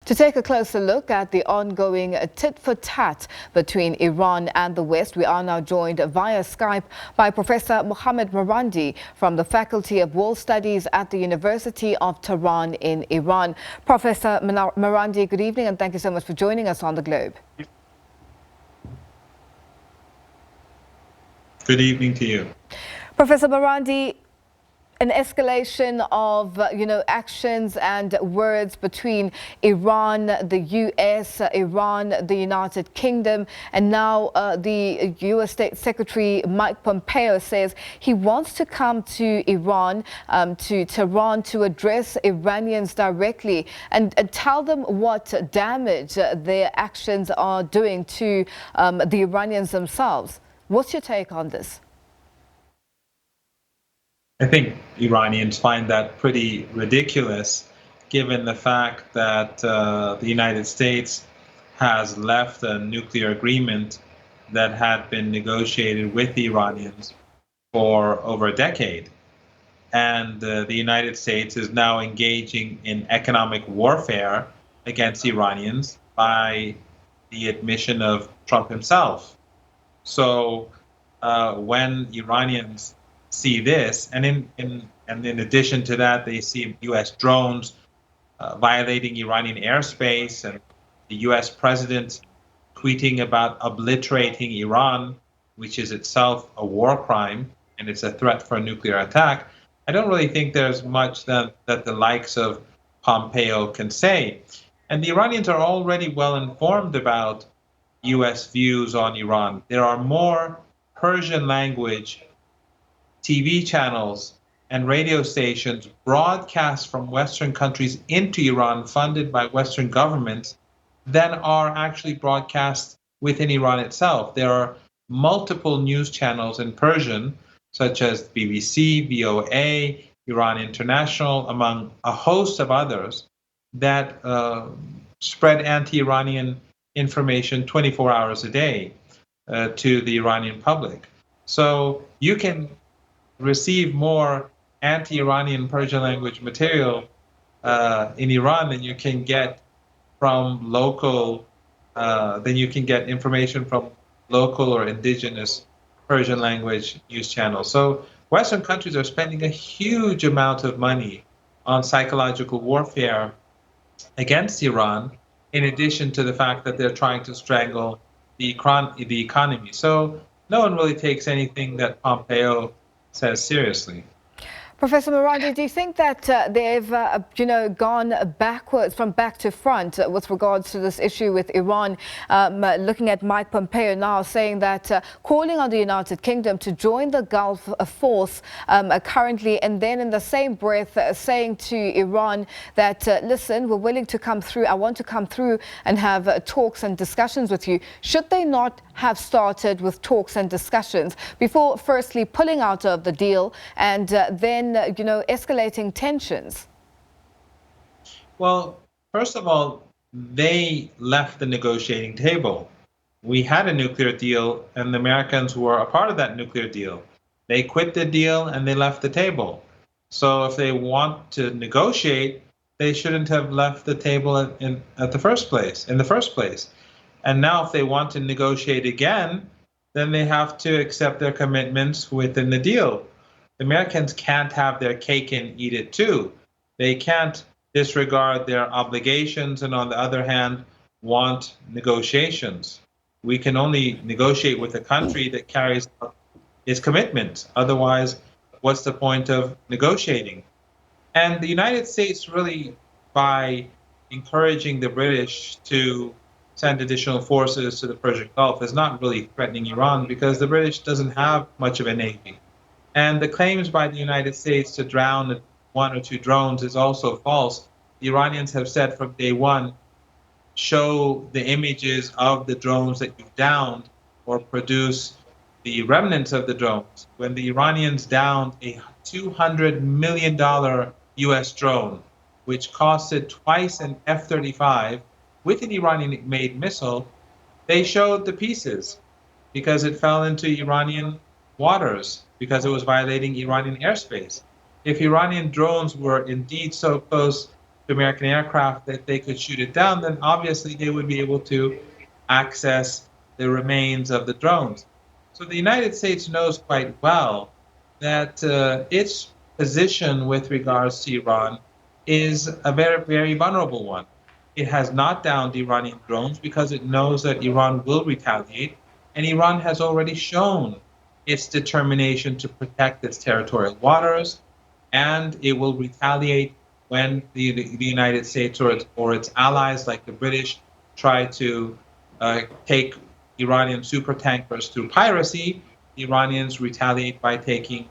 To take a closer look at the ongoing tit-for-tat between Iran and the West, we are now joined via Skype by Professor Mohammad Marandi from the Faculty of World Studies at the University of Tehran in Iran. Professor Marandi, good evening and thank you so much for joining us on The Globe. Good evening to you. Professor Marandi, an escalation of, actions and words between Iran, the U.S., Iran, the United Kingdom, and now the U.S. State Secretary Mike Pompeo says he wants to come to Iran, to Tehran, to address Iranians directly and tell them what damage their actions are doing to the Iranians themselves. What's your take on this? I think Iranians find that pretty ridiculous, given the fact that the United States has left a nuclear agreement that had been negotiated with the Iranians for over a decade. And the United States is now engaging in economic warfare against Iranians by the admission of Trump himself. So when Iranians see this, and in addition to that, they see U.S. drones violating Iranian airspace, and the U.S. president tweeting about obliterating Iran, which is itself a war crime, and it's a threat for a nuclear attack. I don't really think there's much that the likes of Pompeo can say. And the Iranians are already well informed about U.S. views on Iran. There are more Persian language TV channels and radio stations broadcast from Western countries into Iran, funded by Western governments, than are actually broadcast within Iran itself. There are multiple news channels in Persian, such as BBC, VOA, Iran International, among a host of others, that spread anti-Iranian information 24 hours a day to the Iranian public. So you can receive more anti-Iranian Persian language material in Iran than you can get from local, than you can get information from local or indigenous Persian language news channels. So Western countries are spending a huge amount of money on psychological warfare against Iran, in addition to the fact that they're trying to strangle the economy. So no one really takes anything that Pompeo says seriously. Professor Marandi, do you think that they've, gone backwards, from back to front with regards to this issue with Iran? Looking at Mike Pompeo now saying that calling on the United Kingdom to join the Gulf force currently, and then in the same breath saying to Iran that, listen, we're willing to come through. I want to come through and have talks and discussions with you. Should they not have started with talks and discussions before firstly pulling out of the deal and then escalating tensions? Well, first of all, they left the negotiating table. We had a nuclear deal, and the Americans were a part of that nuclear deal. They quit the deal and they left the table. So if they want to negotiate, they shouldn't have left the table in the first place. And now if they want to negotiate again, then they have to accept their commitments within the deal. The Americans can't have their cake and eat it too. They can't disregard their obligations and on the other hand, want negotiations. We can only negotiate with a country that carries out its commitments. Otherwise, what's the point of negotiating? And the United States really, by encouraging the British to send additional forces to the Persian Gulf, is not really threatening Iran because the British doesn't have much of a navy. And the claims by the United States to drown one or two drones is also false. The Iranians have said from day one, show the images of the drones that you've downed or produce the remnants of the drones. When the Iranians downed a $200 million US drone, which costed twice an F-35 with an Iranian-made missile, they showed the pieces because it fell into Iranian waters, because it was violating Iranian airspace. If Iranian drones were indeed so close to American aircraft that they could shoot it down, then obviously they would be able to access the remains of the drones. So the United States knows quite well that its position with regards to Iran is a very, very vulnerable one. It has not downed Iranian drones because it knows that Iran will retaliate, and Iran has already shown its determination to protect its territorial waters, and it will retaliate when the United States or its allies, like the British, try to take Iranian supertankers through piracy. The Iranians retaliate by taking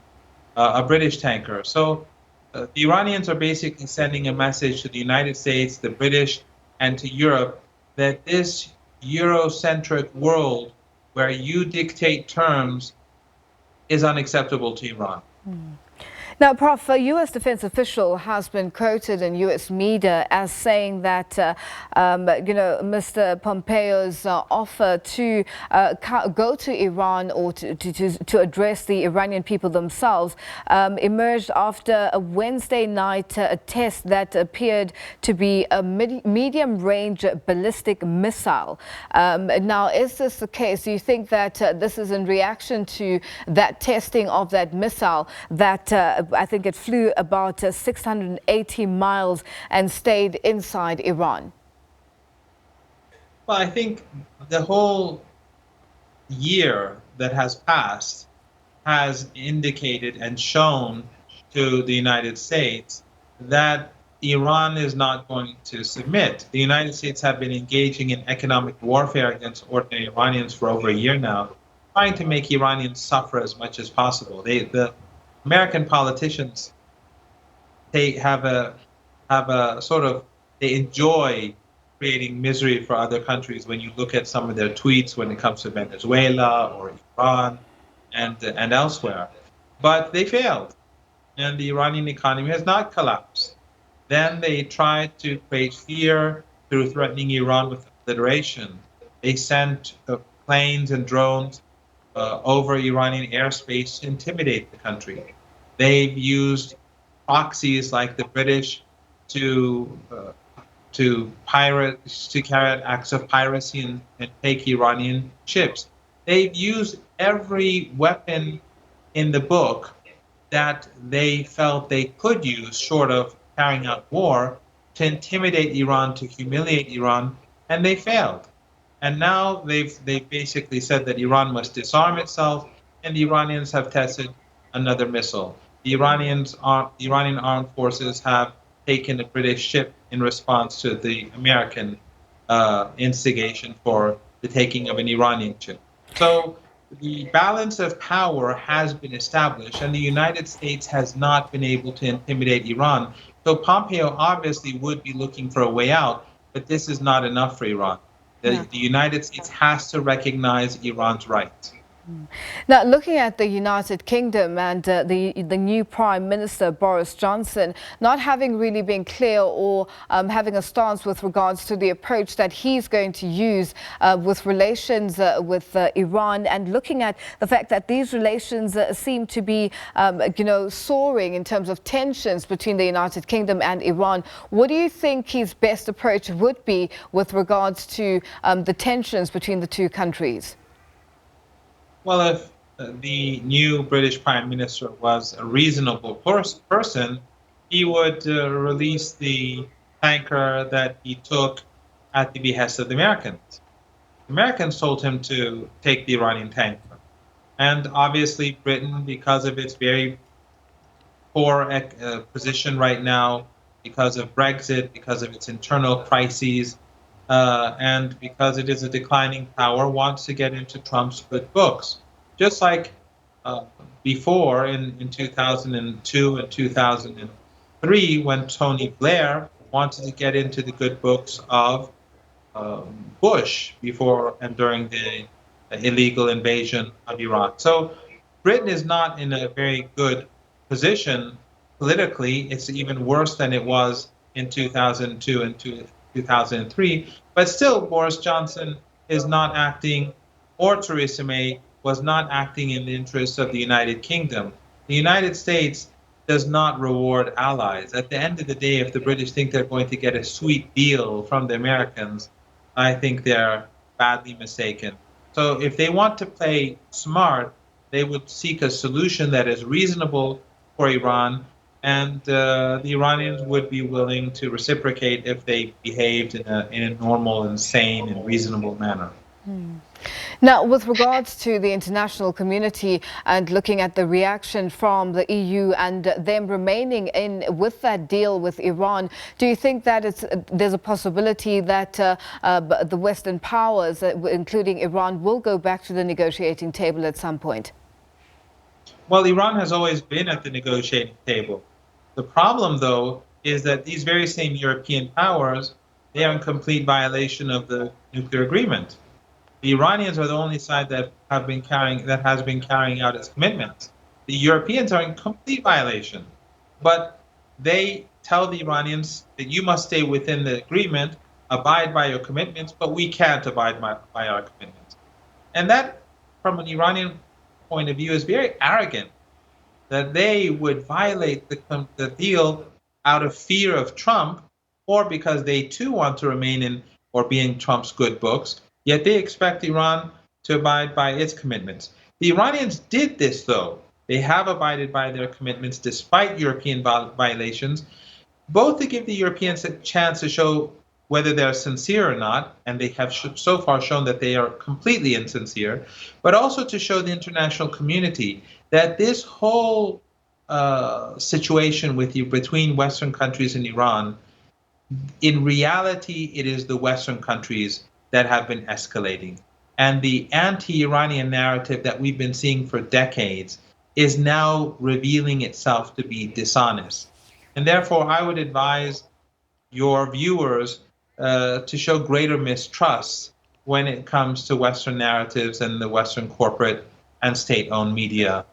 a British tanker. So the Iranians are basically sending a message to the United States, the British, and to Europe that this Eurocentric world where you dictate terms is unacceptable to Iran. Now, Prof, a U.S. defense official has been quoted in U.S. media as saying that, Mr. Pompeo's offer to go to Iran or to address the Iranian people themselves emerged after a Wednesday night test that appeared to be a medium-range ballistic missile. Now, is this the case? Do you think that this is in reaction to that testing of that missile that I think it flew about 680 miles and stayed inside Iran? Well, I think the whole year that has passed has indicated and shown to the United States that Iran is not going to submit. The United States have been engaging in economic warfare against ordinary Iranians for over a year now, trying to make Iranians suffer as much as possible. The American politicians, they have a sort of, they enjoy creating misery for other countries when you look at some of their tweets when it comes to Venezuela or Iran and elsewhere. But they failed, and the Iranian economy has not collapsed. Then they tried to create fear through threatening Iran with obliteration. They sent planes and drones over Iranian airspace to intimidate the country. They've used proxies like the British to carry out acts of piracy and take Iranian ships. They've used every weapon in the book that they felt they could use, short of carrying out war, to intimidate Iran, to humiliate Iran, and they failed. And now they've basically said that Iran must disarm itself, and the Iranians have tested another missile. The Iranian armed forces have taken a British ship in response to the American instigation for the taking of an Iranian ship. So the balance of power has been established, and the United States has not been able to intimidate Iran. So Pompeo obviously would be looking for a way out, but this is not enough for Iran. The United States has to recognize Iran's rights. Now, looking at the United Kingdom and the new Prime Minister, Boris Johnson, not having really been clear or having a stance with regards to the approach that he's going to use with relations with Iran, and looking at the fact that these relations seem to be, soaring in terms of tensions between the United Kingdom and Iran. What do you think his best approach would be with regards to the tensions between the two countries? Well, if the new British Prime Minister was a reasonable person, he would release the tanker that he took at the behest of the Americans. The Americans told him to take the Iranian tanker. And obviously Britain, because of its very poor position right now, because of Brexit, because of its internal crises, and because it is a declining power, wants to get into Trump's good books. Just like before in 2002 and 2003, when Tony Blair wanted to get into the good books of Bush before and during the illegal invasion of Iraq. So Britain is not in a very good position politically. It's even worse than it was in 2002 and 2003. But still, Boris Johnson is not acting, or Theresa May was not acting in the interests of the United Kingdom. The United States does not reward allies. At the end of the day, if the British think they're going to get a sweet deal from the Americans, I think they're badly mistaken. So if they want to play smart, they would seek a solution that is reasonable for Iran, and the Iranians would be willing to reciprocate if they behaved in a normal and sane and reasonable manner. Now, with regards to the international community and looking at the reaction from the EU and them remaining in with that deal with Iran, do you think that there's a possibility that the Western powers, including Iran, will go back to the negotiating table at some point? Well, Iran has always been at the negotiating table. The problem, though, is that these very same European powers, they are in complete violation of the nuclear agreement. The Iranians are the only side that has been carrying out its commitments. The Europeans are in complete violation, but they tell the Iranians that you must stay within the agreement, abide by your commitments, but we can't abide by our commitments. And that, from an Iranian point of view, is very arrogant, that they would violate the deal out of fear of Trump, or because they too want to remain in or be in Trump's good books. Yet they expect Iran to abide by its commitments. The Iranians did this, though. They have abided by their commitments despite European violations, both to give the Europeans a chance to show whether they're sincere or not, and they have so far shown that they are completely insincere, but also to show the international community that this whole situation between Western countries and Iran, in reality, it is the Western countries that have been escalating. And the anti-Iranian narrative that we've been seeing for decades is now revealing itself to be dishonest. And therefore, I would advise your viewers to show greater mistrust when it comes to Western narratives and the Western corporate and state-owned media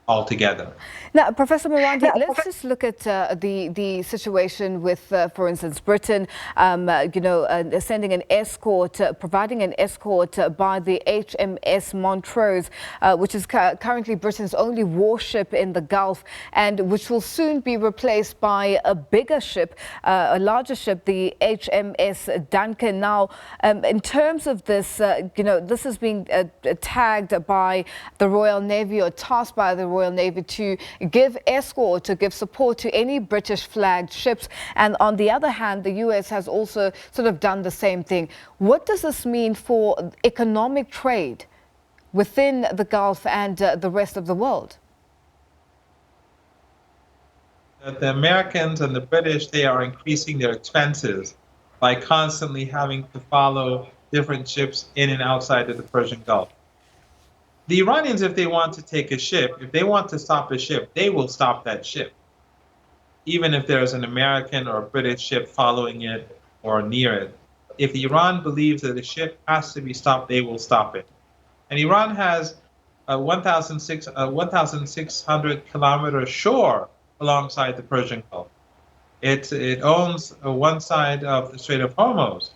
altogether. Now, Professor Marandi, let's just look at the situation with, for instance, Britain, sending an escort, providing an escort by the HMS Montrose, which is currently Britain's only warship in the Gulf, and which will soon be replaced by a bigger ship, a larger ship, the HMS Duncan. Now, in terms of this, this is being tagged by the Royal Navy, or tasked by the Royal Navy to give escort, to give support to any British flagged ships. And on the other hand, the US has also sort of done the same thing. What does this mean for economic trade within the Gulf and the rest of the world? The Americans and the British, they are increasing their expenses by constantly having to follow different ships in and outside of the Persian Gulf. The Iranians, if they want to take a ship, if they want to stop a ship, they will stop that ship. Even if there's an American or a British ship following it or near it. If Iran believes that a ship has to be stopped, they will stop it. And Iran has a 1,600 kilometer shore alongside the Persian Gulf. It owns one side of the Strait of Hormuz.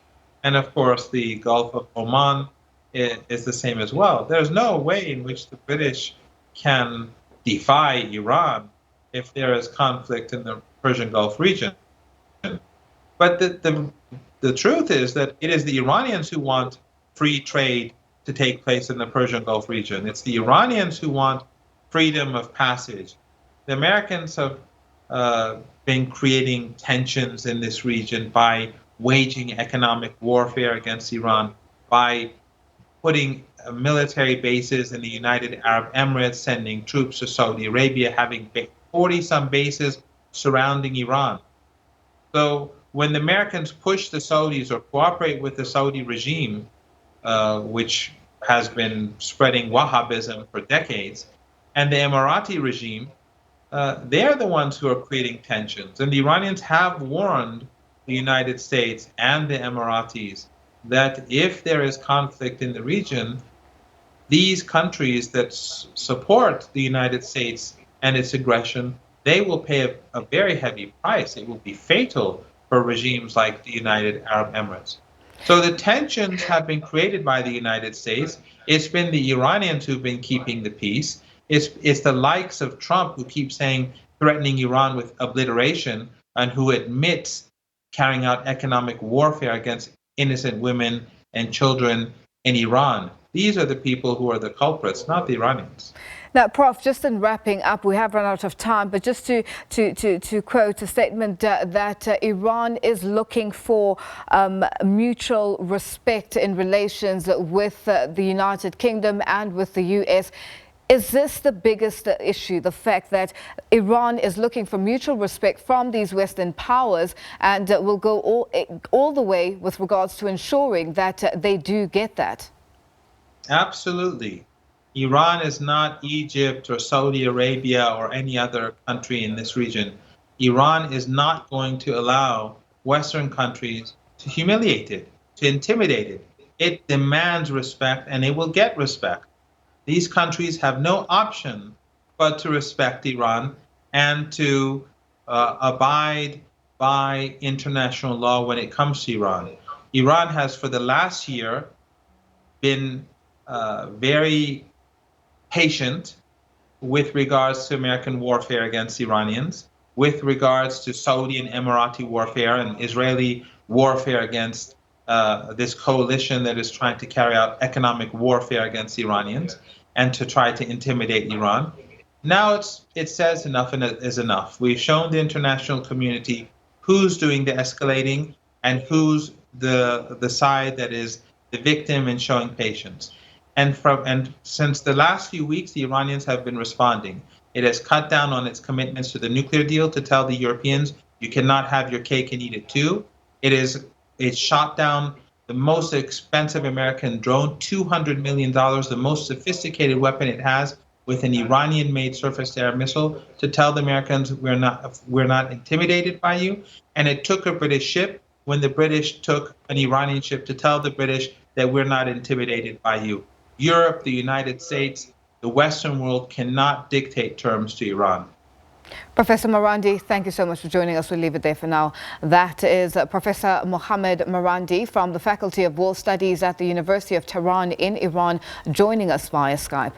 And of course, the Gulf of Oman is the same as well. There's no way in which the British can defy Iran if there is conflict in the Persian Gulf region. But the truth is that it is the Iranians who want free trade to take place in the Persian Gulf region. It's the Iranians who want freedom of passage. The Americans have been creating tensions in this region by waging economic warfare against Iran, by putting military bases in the United Arab Emirates, sending troops to Saudi Arabia, having 40-some bases surrounding Iran. So when the Americans push the Saudis or cooperate with the Saudi regime, which has been spreading Wahhabism for decades, and the Emirati regime, they're the ones who are creating tensions. And the Iranians have warned the United States and the Emiratis that if there is conflict in the region, these countries that support the United States and its aggression, they will pay a very heavy price. It will be fatal for regimes like the United Arab Emirates. So the tensions have been created by the United States. It's been the Iranians who've been keeping the peace. It's the likes of Trump who keep saying threatening Iran with obliteration and who admits carrying out economic warfare against innocent women and children in Iran. These are the people who are the culprits, not the Iranians. Now, Prof, just in wrapping up, we have run out of time, but just to quote a statement that Iran is looking for mutual respect in relations with the United Kingdom and with the U.S. Is this the biggest issue, the fact that Iran is looking for mutual respect from these Western powers and will go all the way with regards to ensuring that they do get that? Absolutely. Iran is not Egypt or Saudi Arabia or any other country in this region. Iran is not going to allow Western countries to humiliate it, to intimidate it. It demands respect, and it will get respect. These countries have no option but to respect Iran and to abide by international law when it comes to Iran. Iran has, for the last year, been very patient with regards to American warfare against Iranians, with regards to Saudi and Emirati warfare and Israeli warfare against this coalition that is trying to carry out economic warfare against Iranians and to try to intimidate Iran. Now it says enough is enough. We've shown the international community who's doing the escalating and who's the side that is the victim in showing patience. And since the last few weeks, the Iranians have been responding. It has cut down on its commitments to the nuclear deal to tell the Europeans, you cannot have your cake and eat it too. It shot down the most expensive American drone, $200 million, the most sophisticated weapon it has, with an Iranian-made surface-to-air missile, to tell the Americans we're not intimidated by you. And it took a British ship when the British took an Iranian ship to tell the British that we're not intimidated by you. Europe, the United States, the Western world cannot dictate terms to Iran. Professor Marandi, thank you so much for joining us. We'll leave it there for now. That is Professor Mohammed Marandi from the Faculty of World Studies at the University of Tehran in Iran, joining us via Skype.